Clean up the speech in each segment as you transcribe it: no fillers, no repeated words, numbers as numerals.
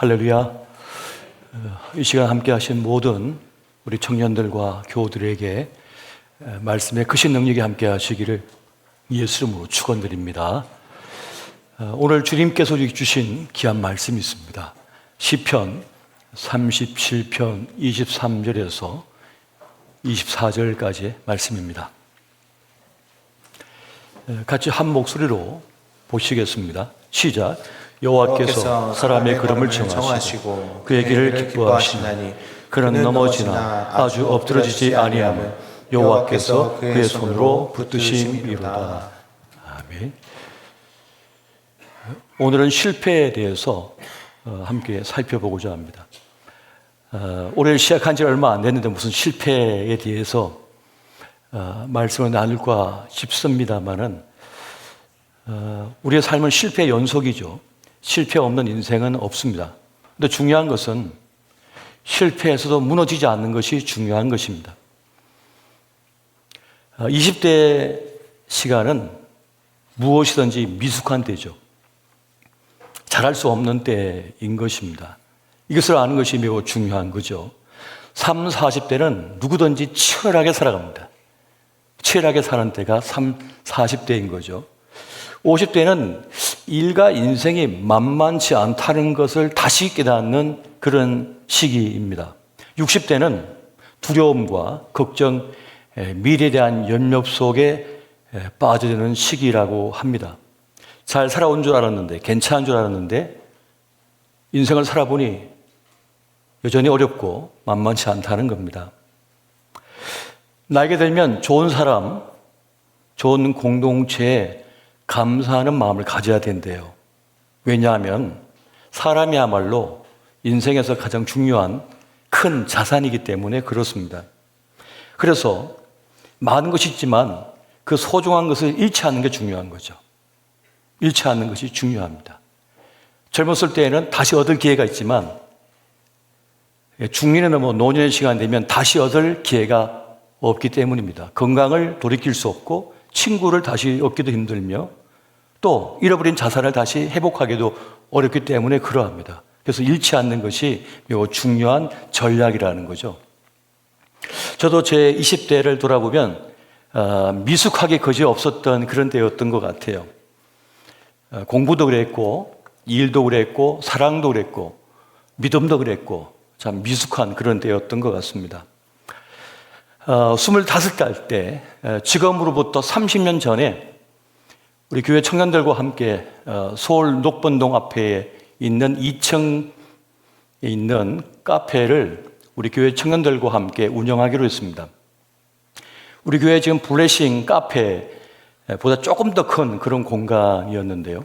할렐루야. 이 시간 함께 하신 모든 우리 청년들과 교우들에게 말씀의 크신 능력이 함께 하시기를 예수 이름으로 축원드립니다. 오늘 주님께서 주신 귀한 말씀이 있습니다. 시편 37편 23절에서 24절까지의 말씀입니다. 같이 한 목소리로 보시겠습니다. 시작. 여호와께서 사람의 걸음을 정하시고 그의 길을 기뻐하시나니 그는 넘어지나 아주 엎드러지지 아니하며 여호와께서 그의 손으로 붙드심이로다. 아멘. 오늘은 실패에 대해서 함께 살펴보고자 합니다. 올해를 시작한 지 얼마 안 됐는데 무슨 실패에 대해서 말씀을 나눌까 싶습니다만은 우리의 삶은 실패의 연속이죠. 실패 없는 인생은 없습니다. 근데 중요한 것은 실패에서도 무너지지 않는 것이 중요한 것입니다. 20대 시간은 무엇이든지 미숙한 때죠. 잘할 수 없는 때인 것입니다. 이것을 아는 것이 매우 중요한 거죠. 30, 40대는 누구든지 치열하게 살아갑니다. 치열하게 사는 때가 30, 40대인 거죠. 50대는 일과 인생이 만만치 않다는 것을 다시 깨닫는 그런 시기입니다. 60대는 두려움과 걱정, 미래에 대한 염려 속에 빠져드는 시기라고 합니다. 잘 살아온 줄 알았는데, 괜찮은 줄 알았는데 인생을 살아보니 여전히 어렵고 만만치 않다는 겁니다. 나이가 들면 좋은 사람, 좋은 공동체에 감사하는 마음을 가져야 된대요. 왜냐하면 사람이야말로 인생에서 가장 중요한 큰 자산이기 때문에 그렇습니다. 그래서 많은 것이 있지만 그 소중한 것을 잃지 않는 게 중요한 거죠. 잃지 않는 것이 중요합니다. 젊었을 때에는 다시 얻을 기회가 있지만 중년에 넘어 노년의 시간이 되면 다시 얻을 기회가 없기 때문입니다. 건강을 돌이킬 수 없고 친구를 다시 얻기도 힘들며 또 잃어버린 자산을 다시 회복하기도 어렵기 때문에 그러합니다. 그래서 잃지 않는 것이 매우 중요한 전략이라는 거죠. 저도 제 20대를 돌아보면 미숙하게 거지 없었던 그런 때였던 것 같아요. 공부도 그랬고 일도 그랬고 사랑도 그랬고 믿음도 그랬고 참 미숙한 그런 때였던 것 같습니다. 25살 때 지금으로부터 30년 전에 우리 교회 청년들과 함께 서울 녹번동 앞에 있는 2층에 있는 카페를 우리 교회 청년들과 함께 운영하기로 했습니다. 우리 교회 지금 블레싱 카페보다 조금 더 큰 그런 공간이었는데요.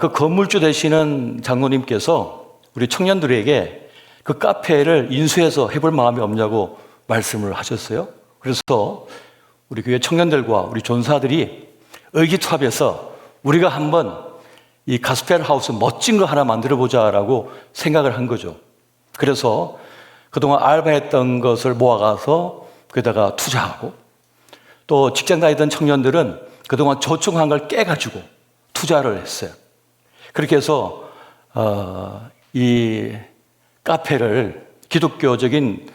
그 건물주 되시는 장로님께서 우리 청년들에게 그 카페를 인수해서 해볼 마음이 없냐고 말씀을 하셨어요. 그래서 우리 교회 청년들과 우리 전사들이 의기투합해서 우리가 한번 이 가스펠 하우스 멋진 거 하나 만들어보자라고 생각을 한 거죠. 그래서 그동안 알바했던 것을 모아가서 거기다가 투자하고 또 직장 다니던 청년들은 그동안 저축한 걸 깨가지고 투자를 했어요. 그렇게 해서 이 카페를 기독교적인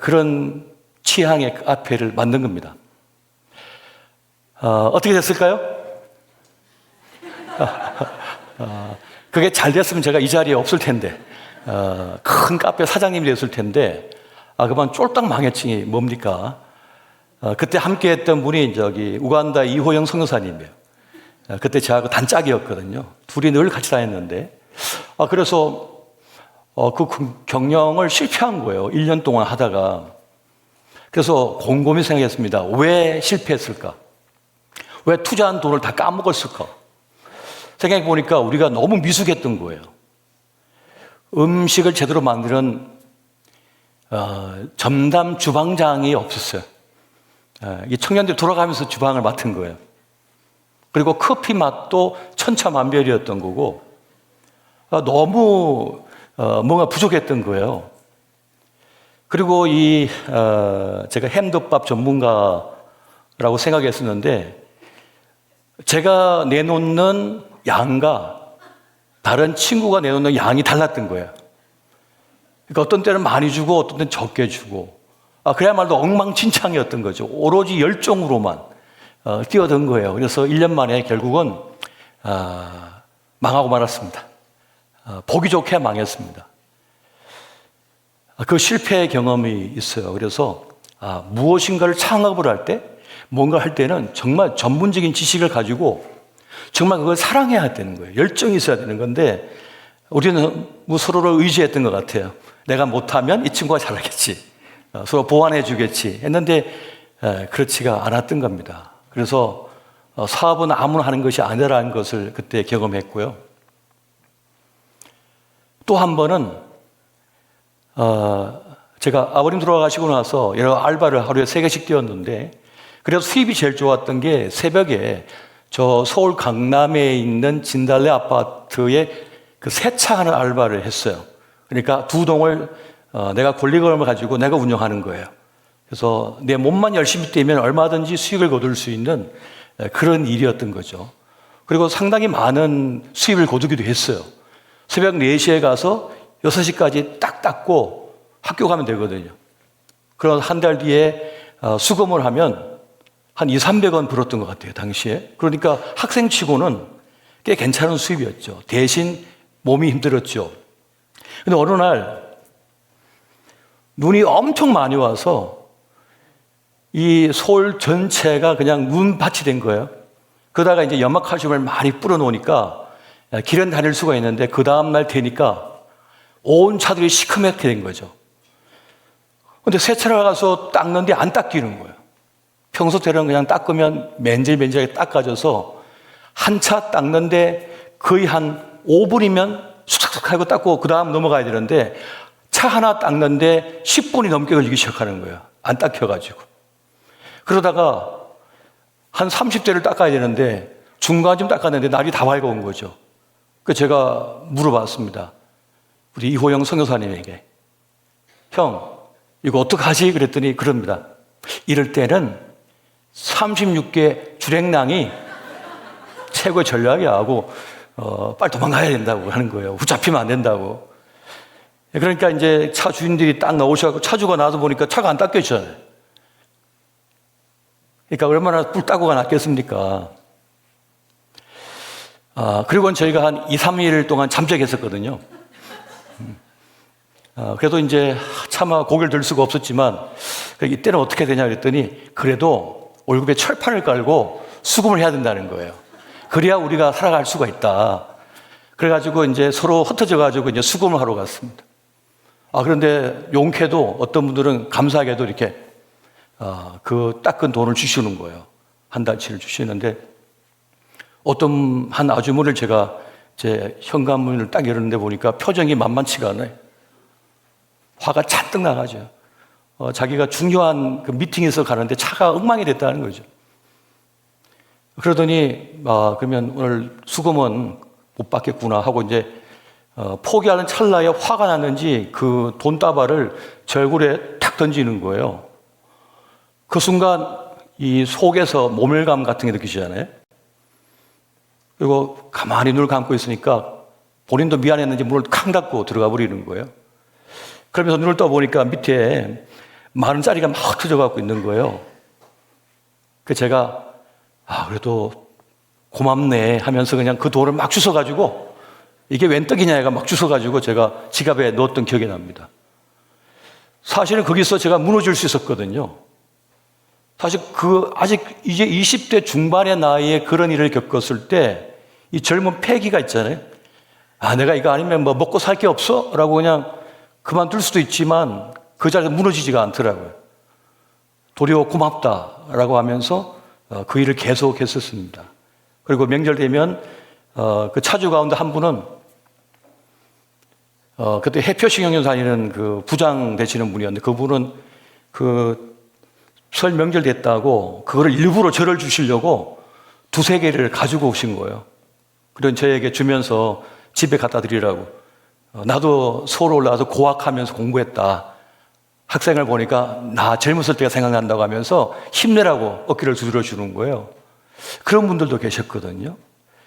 그런 취향의 카페를 만든 겁니다. 어떻게 됐을까요? 그게 잘 됐으면 제가 이 자리에 없을 텐데 큰 카페 사장님이 됐을 텐데 그만 쫄딱 망했지 뭡니까? 그때 함께했던 분이 우간다 이호영 선교사님이에요. 그때 저하고 단짝이었거든요. 둘이 늘 같이 다녔는데 그래서 그 경영을 실패한 거예요. 1년 동안 하다가. 그래서 곰곰이 생각했습니다. 왜 실패했을까? 왜 투자한 돈을 다 까먹었을까? 생각해 보니까 우리가 너무 미숙했던 거예요. 음식을 제대로 만드는 전담 주방장이 없었어요. 이 청년들이 돌아가면서 주방을 맡은 거예요. 그리고 커피 맛도 천차만별이었던 거고 너무 뭔가 부족했던 거예요. 그리고 제가 햄덮밥 전문가라고 생각했었는데 제가 내놓는 양과 다른 친구가 내놓는 양이 달랐던 거예요. 그러니까 어떤 때는 많이 주고 어떤 때는 적게 주고, 그야말로 엉망진창이었던 거죠. 오로지 열정으로만 뛰어든 거예요. 그래서 1년 만에 결국은 망하고 말았습니다. 보기 좋게 망했습니다. 그 실패의 경험이 있어요. 그래서 무엇인가를 창업을 할 때, 뭔가 할 때는 정말 전문적인 지식을 가지고 정말 그걸 사랑해야 되는 거예요. 열정이 있어야 되는 건데, 우리는 서로를 의지했던 것 같아요. 내가 못하면 이 친구가 잘하겠지, 서로 보완해 주겠지 했는데 그렇지가 않았던 겁니다. 그래서 사업은 아무나 하는 것이 아니라는 것을 그때 경험했고요. 또 한 번은 제가 아버님 돌아가시고 나서 여러 알바를 하루에 3개씩 뛰었는데, 그래서 수입이 제일 좋았던 게 새벽에 저 서울 강남에 있는 진달래 아파트에 그 세차하는 알바를 했어요. 그러니까 2동을 내가 권리금을 가지고 내가 운영하는 거예요. 그래서 내 몸만 열심히 뛰면 얼마든지 수익을 거둘 수 있는 그런 일이었던 거죠. 그리고 상당히 많은 수입을 거두기도 했어요. 새벽 4시에 가서 6시까지 딱 닦고 학교 가면 되거든요. 그런 한 달 뒤에 수금을 하면 한 200~300원 벌었던 것 같아요, 당시에. 그러니까 학생치고는 꽤 괜찮은 수입이었죠. 대신 몸이 힘들었죠. 근데 어느 날 눈이 엄청 많이 와서 이 서울 전체가 그냥 눈밭이 된 거예요. 그러다가 이제 연막칼슘을 많이 뿌려 놓으니까 길은 다닐 수가 있는데, 그 다음날 되니까 온 차들이 시커멓게 된 거죠. 근데 세차를 가서 닦는데 안 닦이는 거예요. 평소대로는 그냥 닦으면 맨질맨질하게 닦아져서 한 차 닦는데 거의 한 5분이면 쑥삭쑥 하고 닦고 그 다음 넘어가야 되는데, 차 하나 닦는데 10분이 넘게 걸리기 시작하는 거예요. 안 닦여가지고. 그러다가 한 30대를 닦아야 되는데 중간쯤 닦았는데 날이 다 밝아온 거죠. 그래서 제가 물어봤습니다. 우리 이호영 선교사님에게. 형, 이거 어떡하지? 그랬더니 그럽니다. 이럴 때는 36개 주랭랑이 최고의 전략이야 하고 빨리 도망가야 된다고 하는 거예요. 붙잡히면 안 된다고. 그러니까 이제 차 주인들이 딱 나오셔서 차 주고 나서 보니까 차가 안 닦여지잖아요. 그러니까 얼마나 뿔따구가 낫겠습니까? 그리고 저희가 한 2~3일 동안 잠적했었거든요. 그래도 이제 차마 고개를 들 수가 없었지만, 이때는 어떻게 되냐 그랬더니, 그래도 월급에 철판을 깔고 수금을 해야 된다는 거예요. 그래야 우리가 살아갈 수가 있다. 그래가지고 이제 서로 흩어져가지고 이제 수금을 하러 갔습니다. 그런데 용케도 어떤 분들은 감사하게도 이렇게 그 닦은 돈을 주시는 거예요. 한 달치를 주시는데, 어떤 한 아주머니를 제가 제 현관문을 딱 열었는데 보니까 표정이 만만치가 않아요. 화가 잔뜩 나가죠. 자기가 중요한 그 미팅에서 가는데 차가 엉망이 됐다는 거죠. 그러더니 그러면 오늘 수금은 못 받겠구나 하고 이제 포기하는 찰나에 화가 났는지 그 돈다발을 제 얼굴에 탁 던지는 거예요. 그 순간 이 속에서 모멸감 같은 게 느끼시잖아요. 그리고 가만히 눈을 감고 있으니까 본인도 미안했는지 문을 쾅 닫고 들어가 버리는 거예요. 그러면서 눈을 떠보니까 밑에 10,000원짜리가 막 터져갖고 있는 거예요. 그래서 제가 그래도 고맙네 하면서 그냥 그 돈을 막 주워가지고, 이게 웬 떡이냐 해가 막 주워가지고 제가 지갑에 넣었던 기억이 납니다. 사실은 거기서 제가 무너질 수 있었거든요. 사실 아직 이제 20대 중반의 나이에 그런 일을 겪었을 때 이 젊은 패기가 있잖아요. 내가 이거 아니면 뭐 먹고 살 게 없어? 라고 그냥 그만둘 수도 있지만 그 자리에서 무너지지가 않더라고요. 도리어 고맙다라고 하면서 그 일을 계속 했었습니다. 그리고 명절 되면 그 차주 가운데 한 분은 그때 해표식영연 다니는 그 부장 되시는 분이었는데, 그분은 그 설 명절 됐다고 그거를 일부러 저를 주시려고 2~3개를 가지고 오신 거예요. 그런 저에게 주면서 집에 갖다 드리라고. 나도 서울 올라와서 고학하면서 공부했다. 학생을 보니까 나 젊었을 때가 생각난다고 하면서 힘내라고 어깨를 두드려 주는 거예요. 그런 분들도 계셨거든요.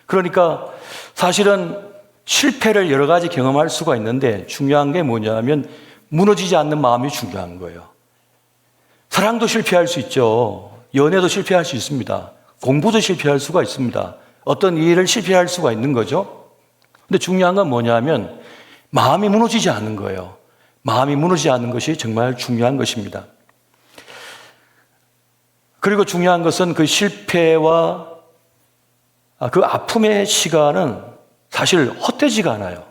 그러니까 사실은 실패를 여러 가지 경험할 수가 있는데 중요한 게 뭐냐면 무너지지 않는 마음이 중요한 거예요. 사랑도 실패할 수 있죠. 연애도 실패할 수 있습니다. 공부도 실패할 수가 있습니다. 어떤 일을 실패할 수가 있는 거죠. 근데 중요한 건 뭐냐면 마음이 무너지지 않는 거예요. 마음이 무너지지 않는 것이 정말 중요한 것입니다. 그리고 중요한 것은 그 실패와 그 아픔의 시간은 사실 헛되지가 않아요.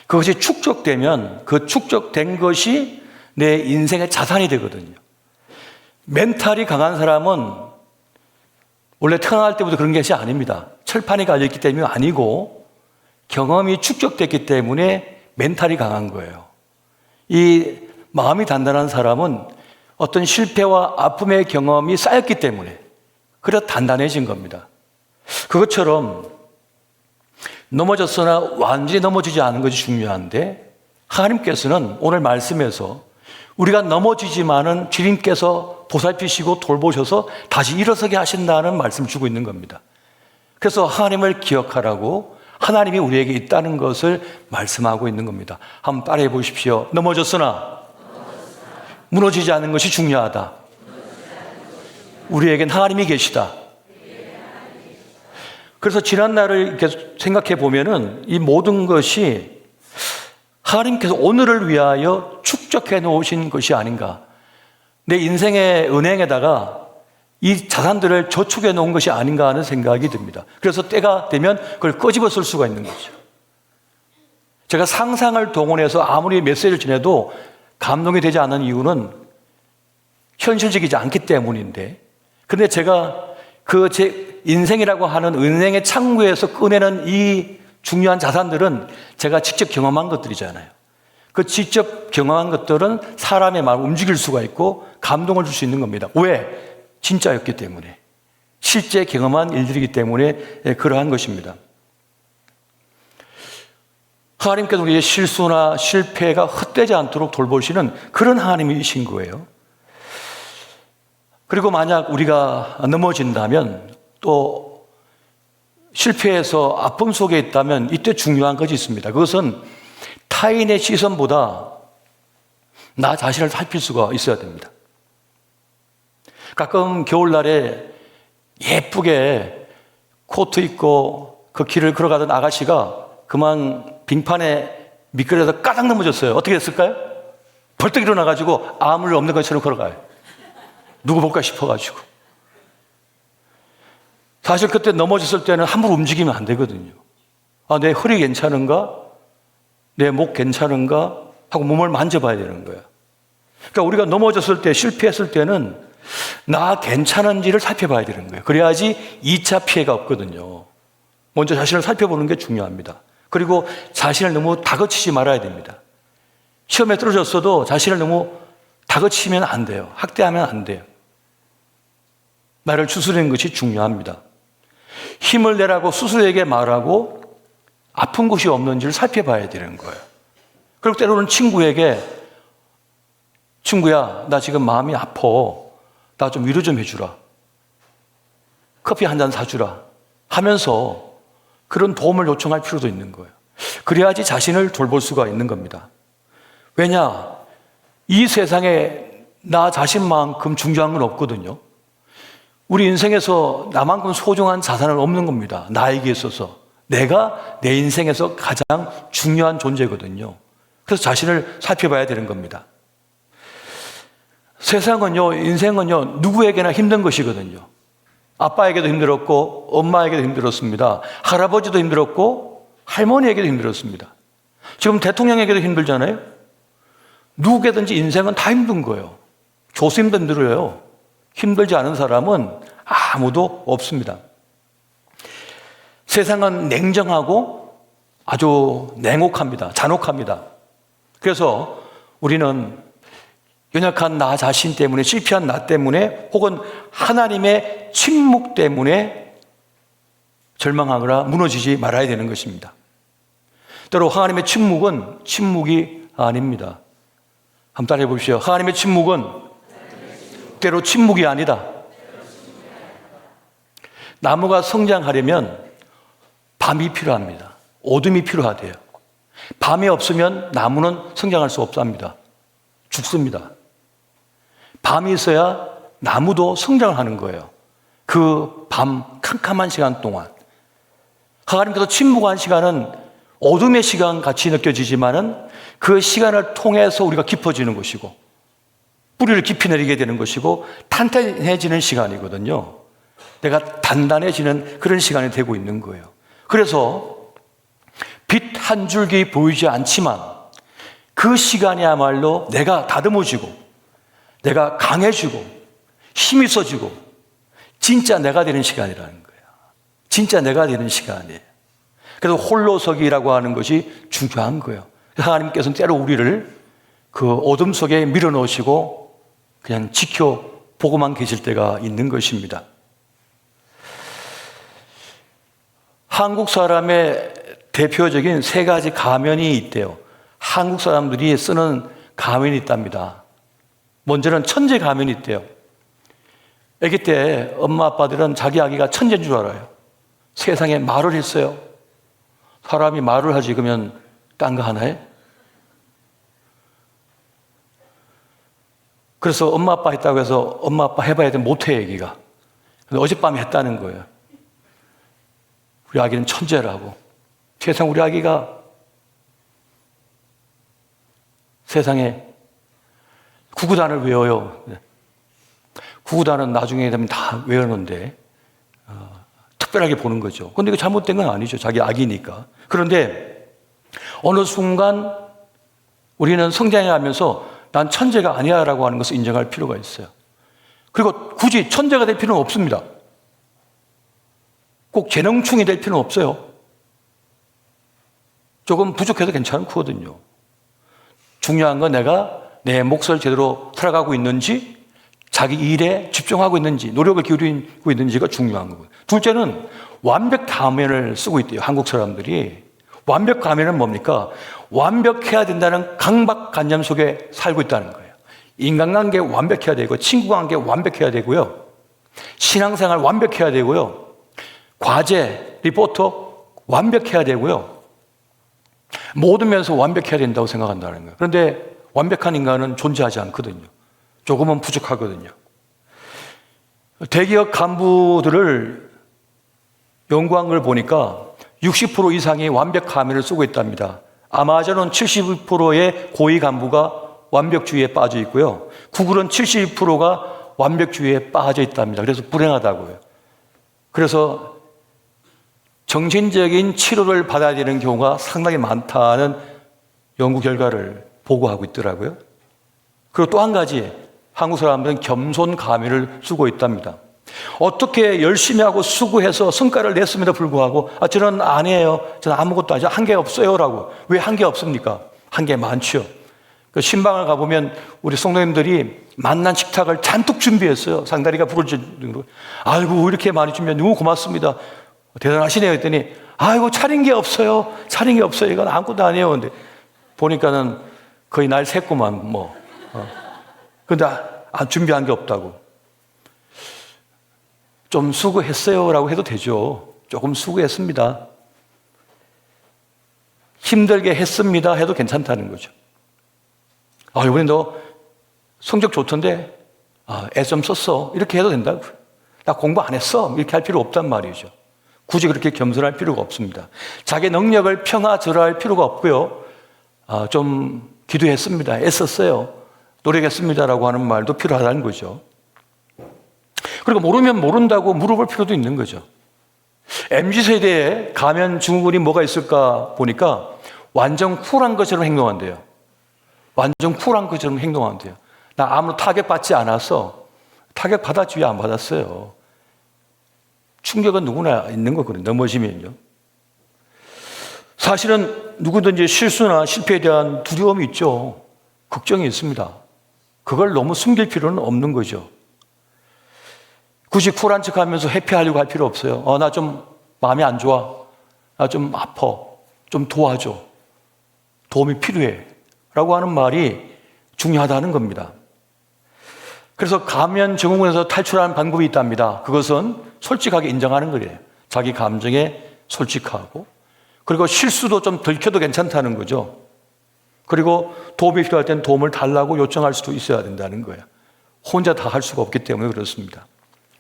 그것이 축적되면 그 축적된 것이 내 인생의 자산이 되거든요. 멘탈이 강한 사람은 원래 태어날 때부터 그런 것이 아닙니다. 철판이 갈려있기 때문이 아니고 경험이 축적됐기 때문에 멘탈이 강한 거예요. 이 마음이 단단한 사람은 어떤 실패와 아픔의 경험이 쌓였기 때문에 그래 단단해진 겁니다. 그것처럼 넘어졌으나 완전히 넘어지지 않은 것이 중요한데 하나님께서는 오늘 말씀에서 우리가 넘어지지만은 주님께서 보살피시고 돌보셔서 다시 일어서게 하신다는 말씀을 주고 있는 겁니다. 그래서 하나님을 기억하라고 하나님이 우리에게 있다는 것을 말씀하고 있는 겁니다. 한번 따라해 보십시오. 넘어졌으나 무너지지 않는 것이 중요하다. 우리에겐 하나님이 계시다. 그래서 지난 날을 이렇게 생각해 보면은 이 모든 것이 하나님께서 오늘을 위하여 축적해 놓으신 것이 아닌가. 내 인생의 은행에다가 이 자산들을 저축해 놓은 것이 아닌가 하는 생각이 듭니다. 그래서 때가 되면 그걸 끄집어 쓸 수가 있는 거죠. 제가 상상을 동원해서 아무리 메시지를 전해도 감동이 되지 않는 이유는 현실적이지 않기 때문인데, 근데 제가 그 제 인생이라고 하는 은행의 창구에서 꺼내는 이 중요한 자산들은 제가 직접 경험한 것들이잖아요. 그 직접 경험한 것들은 사람의 마음을 움직일 수가 있고 감동을 줄 수 있는 겁니다. 왜? 진짜였기 때문에. 실제 경험한 일들이기 때문에 그러한 것입니다. 하나님께서 우리의 실수나 실패가 헛되지 않도록 돌보시는 그런 하나님이신 거예요. 그리고 만약 우리가 넘어진다면 또 실패해서 아픔 속에 있다면 이때 중요한 것이 있습니다. 그것은 타인의 시선보다 나 자신을 살필 수가 있어야 됩니다. 가끔 겨울날에 예쁘게 코트 입고 그 길을 걸어가던 아가씨가 그만 빙판에 미끄러져서 까닥 넘어졌어요. 어떻게 됐을까요? 벌떡 일어나가지고 아무 일 없는 것처럼 걸어가요. 누구 볼까 싶어가지고. 사실 그때 넘어졌을 때는 함부로 움직이면 안 되거든요. 아, 내 허리 괜찮은가? 내 목 괜찮은가? 하고 몸을 만져봐야 되는 거야. 그러니까 우리가 넘어졌을 때, 실패했을 때는 나 괜찮은지를 살펴봐야 되는 거예요. 그래야지 2차 피해가 없거든요. 먼저 자신을 살펴보는 게 중요합니다. 그리고 자신을 너무 다그치지 말아야 됩니다. 시험에 떨어졌어도 자신을 너무 다그치면 안 돼요. 학대하면 안 돼요. 나를 추스르는 것이 중요합니다. 힘을 내라고 스스로에게 말하고 아픈 곳이 없는지를 살펴봐야 되는 거예요. 그리고 때로는 친구에게 친구야, 나 지금 마음이 아파. 나 좀 위로 좀 해주라. 커피 한 잔 사주라. 하면서 그런 도움을 요청할 필요도 있는 거예요. 그래야지 자신을 돌볼 수가 있는 겁니다. 왜냐? 이 세상에 나 자신만큼 중요한 건 없거든요. 우리 인생에서 나만큼 소중한 자산은 없는 겁니다. 나에게 있어서. 내가 내 인생에서 가장 중요한 존재거든요. 그래서 자신을 살펴봐야 되는 겁니다. 세상은요, 인생은요, 누구에게나 힘든 것이거든요. 아빠에게도 힘들었고, 엄마에게도 힘들었습니다. 할아버지도 힘들었고, 할머니에게도 힘들었습니다. 지금 대통령에게도 힘들잖아요? 누구에게든지 인생은 다 힘든 거예요. 교수님도 힘들어요. 힘들지 않은 사람은 아무도 없습니다. 세상은 냉정하고 아주 냉혹합니다. 잔혹합니다. 그래서 우리는 연약한 나 자신 때문에, 실패한 나 때문에, 혹은 하나님의 침묵 때문에 절망하거나 무너지지 말아야 되는 것입니다. 때로 하나님의 침묵은 침묵이 아닙니다. 한번 따라해 보십시오. 하나님의 침묵은 때로 침묵이 아니다. 나무가 성장하려면 밤이 필요합니다. 어둠이 필요하대요. 밤이 없으면 나무는 성장할 수 없답니다. 죽습니다. 밤이 있어야 나무도 성장을 하는 거예요. 그 밤 캄캄한 시간 동안 하나님께서 침묵한 시간은 어둠의 시간 같이 느껴지지만은 그 시간을 통해서 우리가 깊어지는 것이고 뿌리를 깊이 내리게 되는 것이고 탄탄해지는 시간이거든요. 내가 단단해지는 그런 시간이 되고 있는 거예요. 그래서 빛 한 줄기 보이지 않지만 그 시간이야말로 내가 다듬어지고 내가 강해지고 힘이 있어지고 진짜 내가 되는 시간이라는 거예요. 진짜 내가 되는 시간이에요. 그래서 홀로서기라고 하는 것이 중요한 거예요. 하나님께서는 때로 우리를 그 어둠 속에 밀어넣으시고 그냥 지켜보고만 계실 때가 있는 것입니다. 한국 사람의 대표적인 세 가지 가면이 있대요. 한국 사람들이 쓰는 가면이 있답니다. 먼저는 천재 가면이 있대요. 아기 때 엄마 아빠들은 자기 아기가 천재인 줄 알아요. 세상에 말을 했어요. 사람이 말을 하지 그러면 딴 거 하나 해? 그래서 엄마 아빠 했다고 해서 엄마 아빠 해봐야 돼 못해 아기가. 근데 어젯밤에 했다는 거예요. 우리 아기는 천재라고. 세상 우리 아기가 세상에 구구단을 외워요. 구구단은 나중에 되면 다 외우는데 특별하게 보는 거죠. 그런데 이거 잘못된 건 아니죠. 자기 아기니까. 그런데 어느 순간 우리는 성장해가면서 난 천재가 아니야 라고 하는 것을 인정할 필요가 있어요. 그리고 굳이 천재가 될 필요는 없습니다. 꼭 재능충이 될 필요는 없어요. 조금 부족해도 괜찮거든요. 중요한 건 내가 내 몫을 제대로 살아가고 있는지, 자기 일에 집중하고 있는지, 노력을 기울이고 있는지가 중요한 거고요. 둘째는 완벽 가면을 쓰고 있대요. 한국 사람들이. 완벽 가면은 뭡니까? 완벽해야 된다는 강박관념 속에 살고 있다는 거예요. 인간관계 완벽해야 되고, 친구관계 완벽해야 되고요. 신앙생활 완벽해야 되고요. 과제, 리포터 완벽해야 되고요. 모든 면에서 완벽해야 된다고 생각한다는 거예요. 그런데 완벽한 인간은 존재하지 않거든요. 조금은 부족하거든요. 대기업 간부들을 연구한 걸 보니까 60% 이상이 완벽 가면을 쓰고 있답니다. 아마존은 72%의 고위 간부가 완벽주의에 빠져 있고요. 구글은 72%가 완벽주의에 빠져 있답니다. 그래서 불행하다고요. 그래서 정신적인 치료를 받아야 되는 경우가 상당히 많다는 연구 결과를 보고하고 있더라고요. 그리고 또 한 가지, 한국 사람들은 겸손 가면을 쓰고 있답니다. 어떻게 열심히 하고 수고해서 성과를 냈음에도 불구하고 저는 안 해요. 저는 아무것도 아니죠. 한계 없어요. 라고. 왜 한계 없습니까? 한계 많죠. 그 신방을 가보면 우리 성도님들이 만난 식탁을 잔뜩 준비했어요. 상다리가 부러질 정도로. 아이고 이렇게 많이 준비해 너무 고맙습니다. 대단하시네요. 했더니 아이고 차린 게 없어요. 차린 게 없어요. 이건 아무것도 아니에요. 근데 보니까는 거의 날 샜구만 뭐. 근데 준비한 게 없다고. 좀 수고했어요 라고 해도 되죠. 조금 수고했습니다. 힘들게 했습니다 해도 괜찮다는 거죠. 이번에 너 성적 좋던데 애 좀 썼어 이렇게 해도 된다고. 나 공부 안 했어 이렇게 할 필요 없단 말이죠. 굳이 그렇게 겸손할 필요가 없습니다. 자기 능력을 평화절하할 필요가 없고요. 좀 기도했습니다. 애썼어요. 노력했습니다라고 하는 말도 필요하다는 거죠. 그리고 모르면 모른다고 물어볼 필요도 있는 거죠. MZ세대에 가면 증후군이 뭐가 있을까 보니까 완전 쿨한 것처럼 행동한대요. 완전 쿨한 것처럼 행동한대요. 나 아무 타격받지 않았어. 타격받았지 왜 안 받았어요. 충격은 누구나 있는 거거든요. 넘어지면요. 사실은 누구든지 실수나 실패에 대한 두려움이 있죠. 걱정이 있습니다. 그걸 너무 숨길 필요는 없는 거죠. 굳이 쿨한 척 하면서 회피하려고 할 필요 없어요. 나 좀 마음이 안 좋아. 나 좀 아파. 좀 도와줘. 도움이 필요해. 라고 하는 말이 중요하다는 겁니다. 그래서 가면 증후군에서 탈출하는 방법이 있답니다. 그것은 솔직하게 인정하는 거예요. 자기 감정에 솔직하고 그리고 실수도 좀 들켜도 괜찮다는 거죠. 그리고 도움이 필요할 땐 도움을 달라고 요청할 수도 있어야 된다는 거예요. 혼자 다 할 수가 없기 때문에 그렇습니다.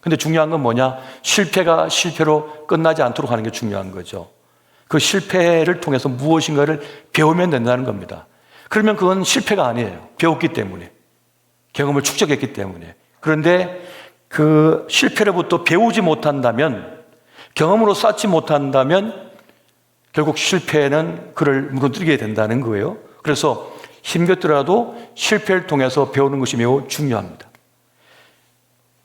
근데 중요한 건 뭐냐? 실패가 실패로 끝나지 않도록 하는 게 중요한 거죠. 그 실패를 통해서 무엇인가를 배우면 된다는 겁니다. 그러면 그건 실패가 아니에요. 배웠기 때문에. 경험을 축적했기 때문에. 그런데 그 실패로부터 배우지 못한다면, 경험으로 쌓지 못한다면 결국 실패는 그를 무너뜨리게 된다는 거예요. 그래서 힘겹더라도 실패를 통해서 배우는 것이 매우 중요합니다.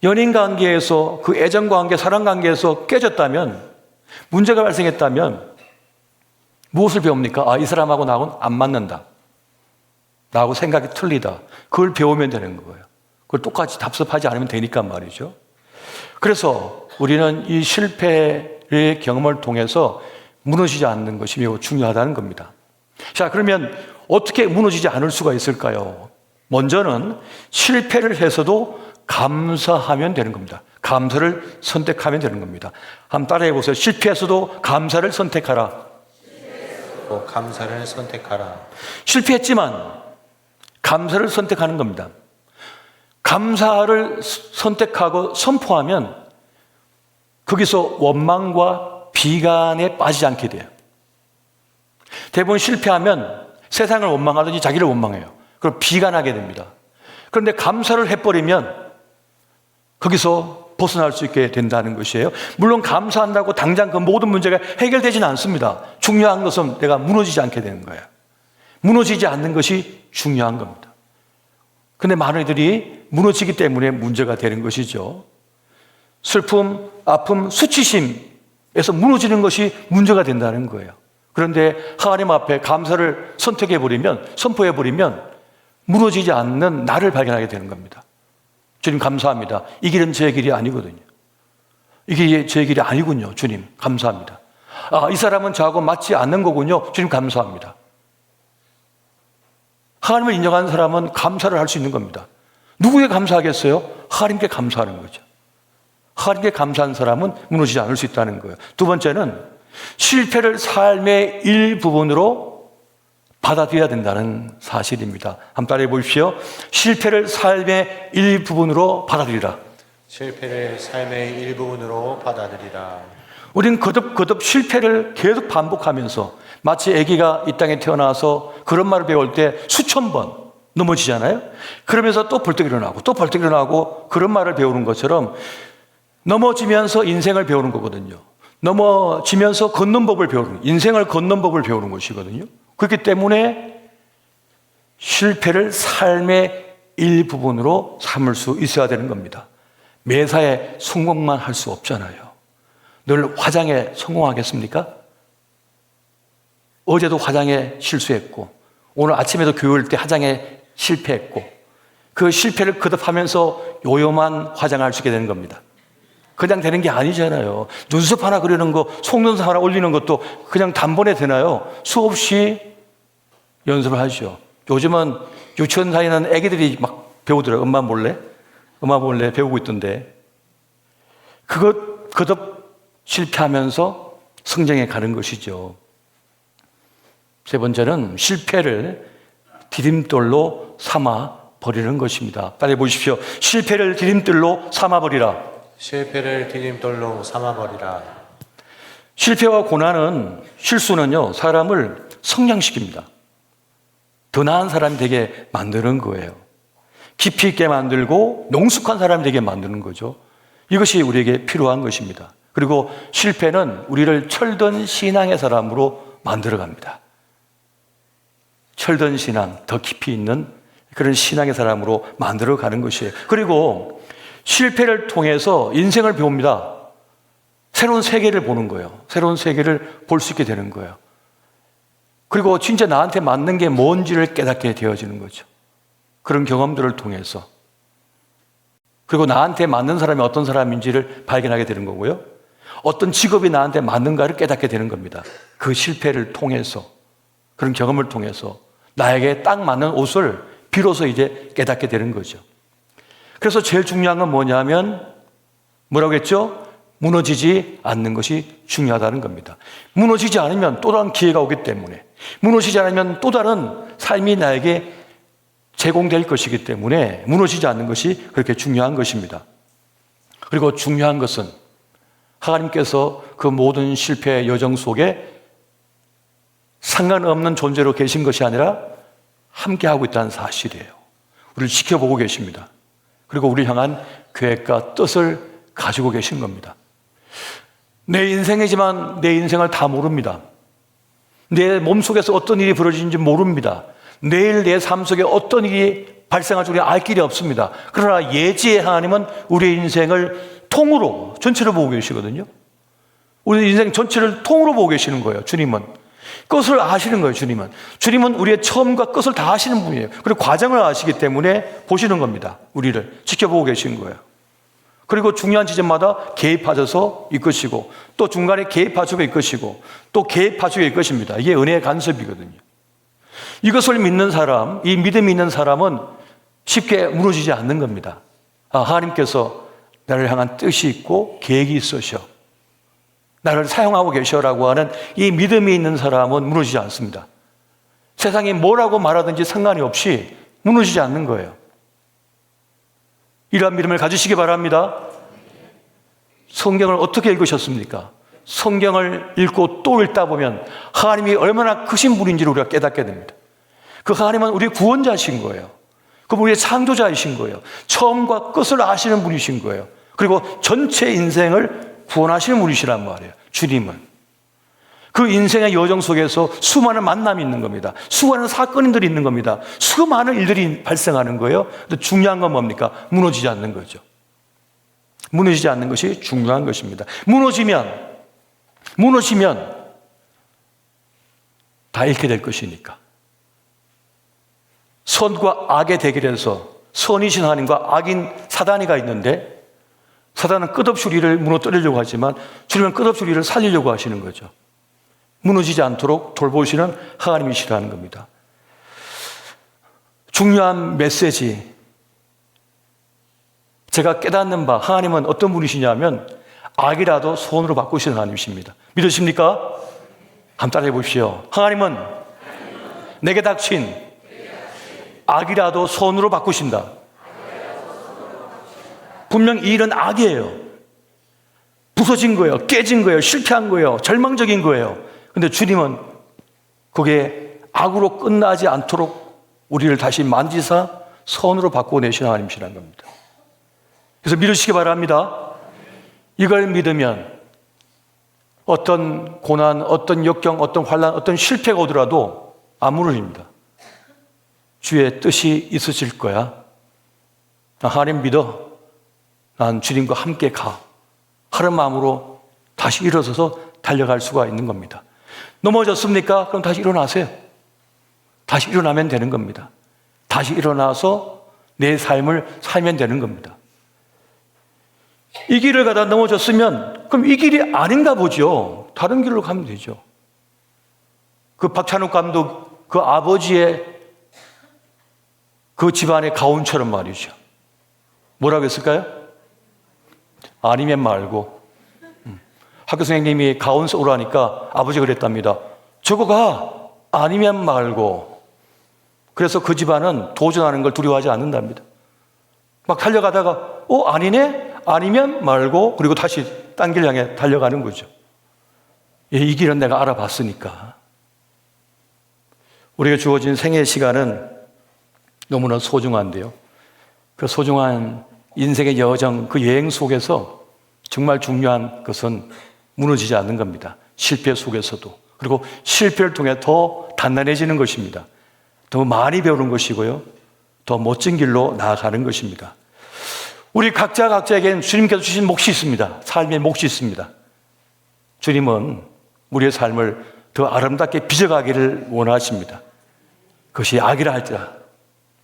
연인 관계에서, 그 애정 관계, 사랑 관계에서 깨졌다면, 문제가 발생했다면 무엇을 배웁니까? 아, 이 사람하고 나하고는 안 맞는다. 나하고 생각이 틀리다. 그걸 배우면 되는 거예요. 그걸 똑같이 답습하지 않으면 되니까 말이죠. 그래서 우리는 이 실패의 경험을 통해서 무너지지 않는 것이 매우 중요하다는 겁니다. 자, 그러면 어떻게 무너지지 않을 수가 있을까요? 먼저는 실패를 해서도 감사하면 되는 겁니다. 감사를 선택하면 되는 겁니다. 한번 따라해 보세요. 실패해서도 감사를 선택하라. 감사를 선택하라. 실패했지만 감사를 선택하는 겁니다. 감사를 선택하고 선포하면 거기서 원망과 비관에 빠지지 않게 돼요. 대부분 실패하면 세상을 원망하든지 자기를 원망해요. 그럼 비관하게 됩니다. 그런데 감사를 해버리면 거기서 벗어날 수 있게 된다는 것이에요. 물론 감사한다고 당장 그 모든 문제가 해결되지는 않습니다. 중요한 것은 내가 무너지지 않게 되는 거예요. 무너지지 않는 것이 중요한 겁니다. 근데 많은 이들이 무너지기 때문에 문제가 되는 것이죠. 슬픔, 아픔, 수치심에서 무너지는 것이 문제가 된다는 거예요. 그런데 하나님 앞에 감사를 선택해버리면, 선포해버리면 무너지지 않는 나를 발견하게 되는 겁니다. 주님 감사합니다. 이 길은 제 길이 아니거든요. 이게 제 길이 아니군요. 주님 감사합니다. 아, 이 사람은 저하고 맞지 않는 거군요. 주님 감사합니다. 하나님을 인정하는 사람은 감사를 할 수 있는 겁니다. 누구에 감사하겠어요? 하나님께 감사하는 거죠. 하나님께 감사한 사람은 무너지지 않을 수 있다는 거예요. 두 번째는 실패를 삶의 일부분으로 받아들여야 된다는 사실입니다. 한번 따라해 보십시오. 실패를 삶의 일부분으로 받아들이라. 실패를 삶의 일부분으로 받아들이라. 우리는 거듭 실패를 계속 반복하면서 마치 아기가 이 땅에 태어나서 그런 말을 배울 때 수천 번 넘어지잖아요. 그러면서 또 벌떡 일어나고 또 벌떡 일어나고 그런 말을 배우는 것처럼 넘어지면서 인생을 배우는 거거든요. 넘어지면서 걷는 법을 배우는, 인생을 걷는 법을 배우는 것이거든요. 그렇기 때문에 실패를 삶의 일부분으로 삼을 수 있어야 되는 겁니다. 매사에 성공만 할 수 없잖아요. 늘 화장에 성공하겠습니까? 어제도 화장에 실수했고 오늘 아침에도 교회 올 때 화장에 실패했고 그 실패를 거듭하면서 요염한 화장을 할 수 있게 되는 겁니다. 그냥 되는 게 아니잖아요. 눈썹 하나 그리는 거, 속눈썹 하나 올리는 것도 그냥 단번에 되나요? 수없이 연습을 하죠. 요즘은 유치원 다니는 애기들이 막 배우더라고요. 엄마 몰래 배우고 있던데. 그것 거듭 실패하면서 성장해 가는 것이죠. 세 번째는 실패를 디딤돌로 삼아 버리는 것입니다. 따라해 보십시오. 실패를 디딤돌로 삼아 버리라. 실패를 디딤돌로 삼아버리라. 실패와 고난은, 실수는요, 사람을 성장시킵니다. 더 나은 사람이 되게 만드는 거예요. 깊이 있게 만들고 농숙한 사람이 되게 만드는 거죠. 이것이 우리에게 필요한 것입니다. 그리고 실패는 우리를 철든 신앙의 사람으로 만들어갑니다. 철든 신앙, 더 깊이 있는 그런 신앙의 사람으로 만들어가는 것이에요. 그리고 실패를 통해서 인생을 배웁니다. 새로운 세계를 보는 거예요. 새로운 세계를 볼 수 있게 되는 거예요. 그리고 진짜 나한테 맞는 게 뭔지를 깨닫게 되어지는 거죠. 그런 경험들을 통해서. 그리고 나한테 맞는 사람이 어떤 사람인지를 발견하게 되는 거고요. 어떤 직업이 나한테 맞는가를 깨닫게 되는 겁니다. 그 실패를 통해서, 그런 경험을 통해서 나에게 딱 맞는 옷을 비로소 이제 깨닫게 되는 거죠. 그래서 제일 중요한 건 뭐냐면 뭐라고 했죠? 무너지지 않는 것이 중요하다는 겁니다. 무너지지 않으면 또 다른 기회가 오기 때문에, 무너지지 않으면 또 다른 삶이 나에게 제공될 것이기 때문에 무너지지 않는 것이 그렇게 중요한 것입니다. 그리고 중요한 것은 하나님께서 그 모든 실패의 여정 속에 상관없는 존재로 계신 것이 아니라 함께하고 있다는 사실이에요. 우리를 지켜보고 계십니다. 그리고 우리를 향한 계획과 뜻을 가지고 계신 겁니다. 내 인생이지만 내 인생을 다 모릅니다. 내 몸속에서 어떤 일이 벌어지는지 모릅니다. 내일 내 삶 속에 어떤 일이 발생할 줄 알 길이 없습니다. 그러나 예지의 하나님은 우리의 인생을 통으로, 전체를 보고 계시거든요. 우리 인생 전체를 통으로 보고 계시는 거예요. 주님은 끝을 아시는 거예요. 주님은 우리의 처음과 끝을 다 아시는 분이에요. 그리고 과정을 아시기 때문에 보시는 겁니다. 우리를 지켜보고 계신 거예요. 그리고 중요한 지점마다 개입하셔서 이끄시고, 또 중간에 개입하시고 이끄시고, 또 개입하시고 이끄십니다. 이게 은혜의 간섭이거든요. 이것을 믿는 사람, 이 믿음이 있는 사람은 쉽게 무너지지 않는 겁니다. 하나님께서 나를 향한 뜻이 있고 계획이 있으셔, 나를 사용하고 계셔라고 하는 이 믿음이 있는 사람은 무너지지 않습니다. 세상이 뭐라고 말하든지 상관이 없이 무너지지 않는 거예요. 이러한 믿음을 가지시기 바랍니다. 성경을 어떻게 읽으셨습니까? 성경을 읽고 또 읽다 보면 하나님이 얼마나 크신 분인지를 우리가 깨닫게 됩니다. 그 하나님은 우리의 구원자이신 거예요. 그분 우리의 창조자이신 거예요. 처음과 끝을 아시는 분이신 거예요. 그리고 전체 인생을 구원하시는 분이시란 말이에요. 주님은. 그 인생의 여정 속에서 수많은 만남이 있는 겁니다. 수많은 사건들이 있는 겁니다. 수많은 일들이 발생하는 거예요. 근데 중요한 건 뭡니까? 무너지지 않는 거죠. 무너지지 않는 것이 중요한 것입니다. 무너지면 다 잃게 될 것이니까. 선과 악의 대결에서 선이신 하나님과 악인 사단이가 있는데, 사단은 끝없이 우리를 무너뜨리려고 하지만 주님은 끝없이 우리를 살리려고 하시는 거죠. 무너지지 않도록 돌보시는 하나님이시라는 겁니다. 중요한 메시지, 제가 깨닫는 바, 하나님은 어떤 분이시냐면 악이라도 손으로 바꾸시는 하나님이십니다. 믿으십니까? 한번 따라해 보십시오. 하나님은 내게 닥친 악이라도 손으로 바꾸신다. 분명 이 일은 악이에요. 부서진 거예요. 깨진 거예요. 실패한 거예요. 절망적인 거예요. 근데 주님은 그게 악으로 끝나지 않도록 우리를 다시 만지사 선으로 바꿔내신 하나님이시라는 겁니다. 그래서 믿으시기 바랍니다. 이걸 믿으면 어떤 고난, 어떤 역경, 어떤 환난, 어떤 실패가 오더라도 안 무너집니다. 주의 뜻이 있으실 거야. 나 하나님 믿어. 난 주님과 함께 가. 하는 마음으로 다시 일어서서 달려갈 수가 있는 겁니다. 넘어졌습니까? 그럼 다시 일어나세요. 다시 일어나면 되는 겁니다. 다시 일어나서 내 삶을 살면 되는 겁니다. 이 길을 가다 넘어졌으면 그럼 이 길이 아닌가 보죠. 다른 길로 가면 되죠. 그 박찬욱 감독, 그 아버지의 그 집안의 가훈처럼 말이죠. 뭐라고 했을까요? 아니면 말고. 학교 선생님이 가훈 오라니까 아버지가 그랬답니다. 저거 가. 아니면 말고. 그래서 그 집안은 도전하는 걸 두려워하지 않는답니다. 막 달려가다가 아니네? 아니면 말고, 그리고 다시 딴 길 향해 달려가는 거죠. 이 길은 내가 알아봤으니까. 우리가 주어진 생애 시간은 너무나 소중한데요. 그 소중한 인생의 여정, 그 여행 속에서 정말 중요한 것은 무너지지 않는 겁니다. 실패 속에서도. 그리고 실패를 통해 더 단단해지는 것입니다. 더 많이 배우는 것이고요. 더 멋진 길로 나아가는 것입니다. 우리 각자에겐 주님께서 주신 몫이 있습니다. 삶의 몫이 있습니다. 주님은 우리의 삶을 더 아름답게 빚어가기를 원하십니다. 그것이 악이라 할지라도,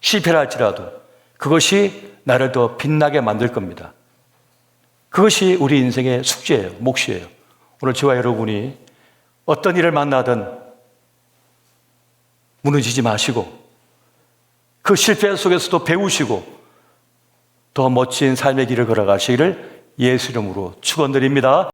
실패라 할지라도 그것이 나를 더 빛나게 만들 겁니다. 그것이 우리 인생의 숙제예요. 몫이에요. 오늘 저와 여러분이 어떤 일을 만나든 무너지지 마시고 그 실패 속에서도 배우시고 더 멋진 삶의 길을 걸어가시기를 예수 이름으로 축원드립니다.